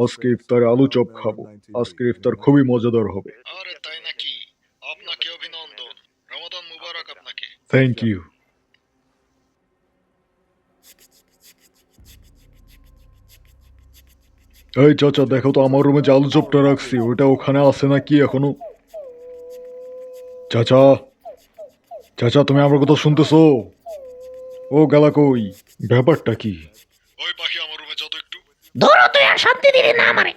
আজকে ইফতারে আলু চপ খাবো। আজকের ইফতার খুবই মজাদার হবে। আরে তাই নাকি? আপনাকে অভিনন্দন। রমাদান মুবারক আপনাকে। Thank you. এই চাচা, দেখো তো আমার রুমে যে আলু চপটা রাখছি ওটা ওখানে আছে নাকি এখনো? চাচা, চাচা, তুমি আমার কথা শুনতেছো? ও গেলা কই? ব্যাপারটা কি? ওই পাখি আমার রুমে যত একটু। ধরো তুই আর শান্তি দিলি না আমারে।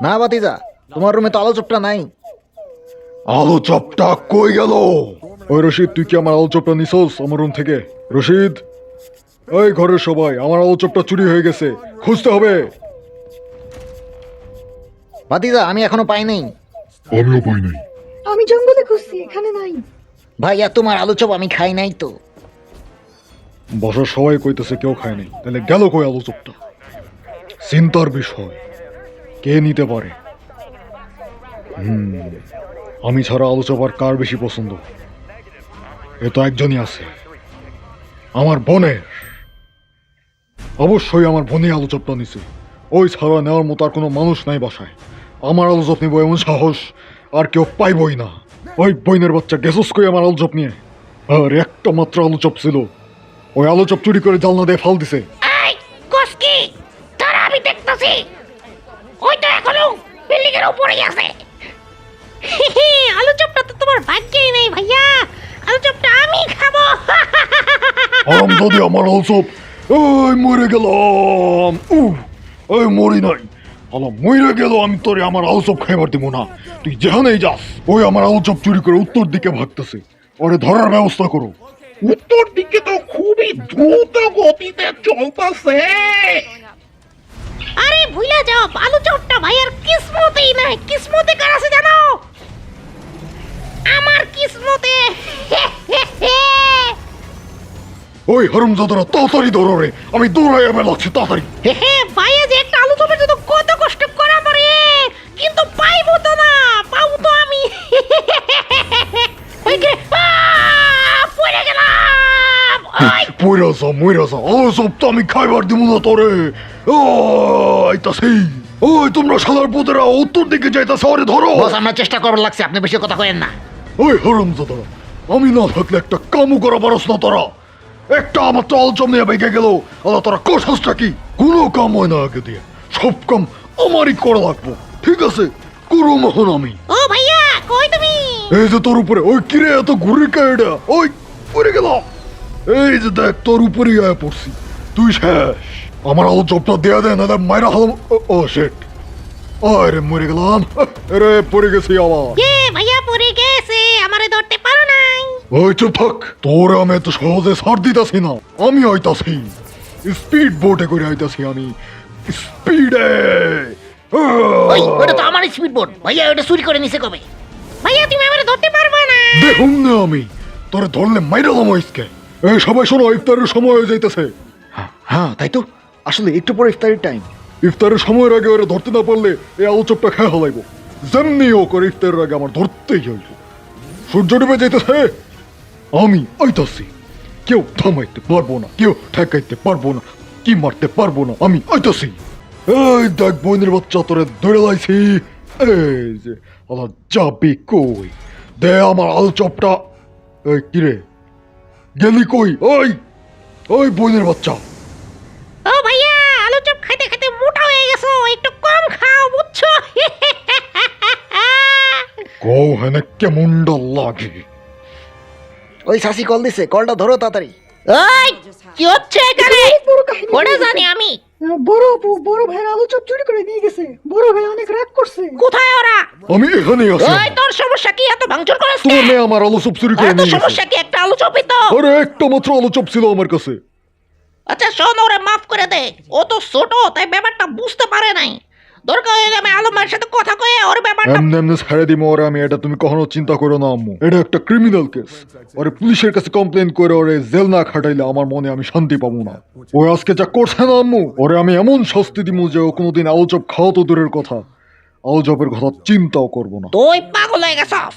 না ভাতিজা, তোমার রুমে তো আলো চপটা নাই। আলু চপটা কই গেল? ওই রশিদ, তুই কি আমার আলু চপটা নিছস আমার রুম থেকে? রশিদ, ওই ঘরের সবাই, আমার আলু চপটা চুরি হয়ে গেছে, খুঁজতে হবে। ভাতিজা, আমি এখনো পাই নাই। আমিও পাই নাই। আমি জঙ্গলে খুঁজছি, এখানে নাই। ভাইয়া, তোমার আলু চপ আমি খাই নাই তো। বাসার সবাই কইতেছে কেউ খায় নাই, তাহলে গেল কই আলু চপটা? চিন্তার বিষয়, কে নিতে পারে? আমি ছাড়া আলু চপ আর কার বেশি পছন্দ? এ তো একজনই আছে, আমার বোনের। অবশ্যই আমার বোনই আলু চপটা নিছে। ওই ছাড়া নেওয়ার মতো আর কোনো মানুষ নাই বাসায়। আমার আলু চপ নিব এমন সাহস আর কেউ পাইবই না। ওই বইনের বাচ্চা গেছস কই আমার আলু চপ নিয়ে? আর একটা মাত্র আলু চপ ছিল, ওই আলু চপ চুরি করে জালনা দিয়ে ফাল দিছে। এই কসকি, তারা আমি দেখতাছি। ওই তো এখনো বিল্ডিং এর উপরেই আছে। আলু চপটা তো তোমার ভাগ্যেই নেই ভাইয়া। আলু চপটা আমি খাবো। আরাম যদি আমার আলু চপ। ওই মরে গেলাম। ওই মরি নাই, আলো মরে গেল। আমি তোরে আমার আলু চপ খাইবার দিব না। তুই যেখানেই যাস, ওই আমার আলু চপ চুরি করে উত্তর দিকে ভাগতেছে। ওরে ধরার ব্যবস্থা করো। উত্তর দিকে তো খুবই দ্রুত গতিতে চলতেছে। আরে ভুলা যাও, আলু চপটা ভাইয়ার কিসমতেই নাই। কিসমতে কার আছে জানো? আমার কিসমতে। ওই হারামজাদারা, তাড়াতাড়ি ধরো রে, আমি দৌড়াইয়া বেলাচ্ছি, তাড়াতাড়ি। ভাইয়া যে একটা আলু চপের জন্য কত কষ্ট করা পড়ে, কিন্তু পাইবো তো না। পাবো তো আমি। ওই যে, পড়ে গেলাম। ওই মইরা যা, আলু চপ তো আমি খাইবার দিব না তোরে। আইতাছি। ওই তোমরা শালার পুতেরা উত্তর দিকে যাইতাছে, ওরে ধরো। বস, আমরা চেষ্টা করবার লাগছে, আপনি বেশি কথা কইেন না। ওই হারামজাদারা, আমি না থাকলে একটা কামও করা পারস না তোরা। একটা আমার তো আলচম নিয়ে বেঁকে গেল। আল্লাহ, তোরা কোথাসটা কি? কোনো কাম হয় না আগে দিয়ে, সব কাম আমারই করা লাগবো। ঠিক আছে, করো মহন আমি। ও ভাইয়া, কই তুমি? এই যে তোর উপরে, ওই কিরে এত ঘুরে কায়ডা, ওই পড়ে গেল। এই যে দেখ, তোর উপরেই আয়া পড়ছি, তুই শেষ। আমার আলো জবটা দেয়া দেয় না, মাইরা হলাম। ও শেট, আরে মরে গেলাম। আরে পড়ে গেছি আবার। ভাইয়া পড়ে গেছে, আমারে ধরতে পারো নাই। ওই চুপ থাক, তোর আমি এত সহজে ছাড় দিতাছি না। আমি আইতাছি, স্পিড বোটে করে আইতাছি আমি, স্পিডে। ওই, ওটা তো আমার স্পিড বোট। ভাইয়া, ওটা চুরি করে নিছে কবে? ভাইয়া তুমি আমারে ধরতে পারবা না। দেখুন না, আমি তোরে ধরলে মাইরালাম আজকে। এই সবাই শোনো, ইফতারের সময় হয়ে যাইতেছে। হ্যাঁ, তাই তো। আসলে একটু পরে ইফতারের টাইম। ইফতারের সময়ের আগে ওরা ধরতে না পারলে এই আলু চপটা খেয়ে হলাইব। যেমনি ও করে ইফতারের আগে আমার ধরতেই হইব। সূর্য ডুবে যাইতেছে, আমি আইতাছি। কেউ থামাইতে পারবো না, কেউ ঠেকাইতে পারবো না, কি মারতে পারবো না, আমি আইতাছি। এই দেখ বোনের বাচ্চা, তোরে ধরে লাইছি। এই যে আল্লাহ, যাবি কই? দে আমার আলু চপটা। এই কিরে, গেলি কই? ওই ওই বোনের বাচ্চা। ও ভাইয়া, আলু চপ খাইতে খাইতে মোটা হয়ে গেছো, একটু কম খাও বুঝছো? কও হেনে কেমনটা লাগে? ওই শাসি কল দিছে, কলটা ধরো তাড়াতাড়ি। ওই কি হচ্ছে এখানে? অনেক বড় কাহিনী। ওটা জানি আমি। বড় আপু বড় ভাইয়ের আলু চপ চুরি করে নিয়ে গেছে। বড় ভাই অনেক রাগ করছে। কোথায় ওরা? আমি এখানেই আছি। ওই তোর সমস্যা কি? এত ভাঙচুর করিস তোমার কেন? মেয়ে আমার আলু চপ চুরি করে এত নিয়ে গেছে। সমস্যা কি? একটা আলু চপই তো। আরে একটা মাত্র আলু চপ ছিল আমার কাছে। আচ্ছা শোন, ওরে মাফ করে দে। ও তো ছোট, তাই ব্যাপারটা বুঝতে পারে নাই। দরকার হলে আমি আলম ভাইয়ের সাথে কথা কয়ে ওর ব্যাপারটা। এমনি এমনি ছেড়ে দিব ওরে আমি, এটা তুমি কখনো চিন্তা করো না আম্মু। এটা একটা ক্রিমিনাল কেস। ওরে পুলিশের কাছে কমপ্লেন করে ওরে জেল না খাটাইলে আমার মনে আমি শান্তি পাবো না। ও আজকে যা করছে না আম্মু, ওরে আমি এমন শাস্তি দিব যে ও কোনোদিন আলু চপ খাওয়া তো দূরের কথা, আলু চপের কথা চিন্তাও করবো না। তুই পাগল হয়ে গেছস।